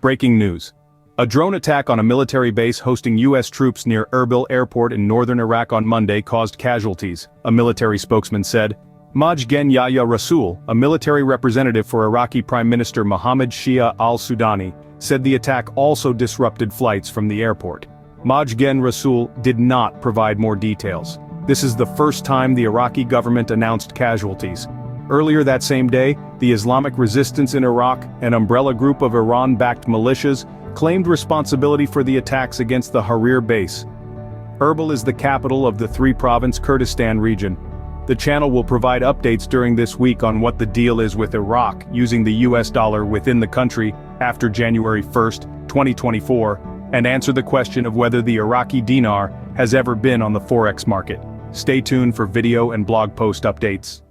Breaking news. A drone attack on a military base hosting U.S. troops near Erbil Airport in northern Iraq on Monday caused casualties, a military spokesman said. Majgen Yahya Rasool, a military representative for Iraqi Prime Minister Mohammed Shia al-Sudani, said the attack also disrupted flights from the airport. Majgen Rasool did not provide more details. This is the first time the Iraqi government announced casualties. Earlier that same day, the Islamic Resistance in Iraq, an umbrella group of Iran-backed militias, claimed responsibility for the attacks against the Harir base. Erbil is the capital of the three-province Kurdistan region. The channel will provide updates during this week on what the deal is with Iraq using the US dollar within the country after January 1, 2024, and answer the question of whether the Iraqi dinar has ever been on the forex market. Stay tuned for video and blog post updates.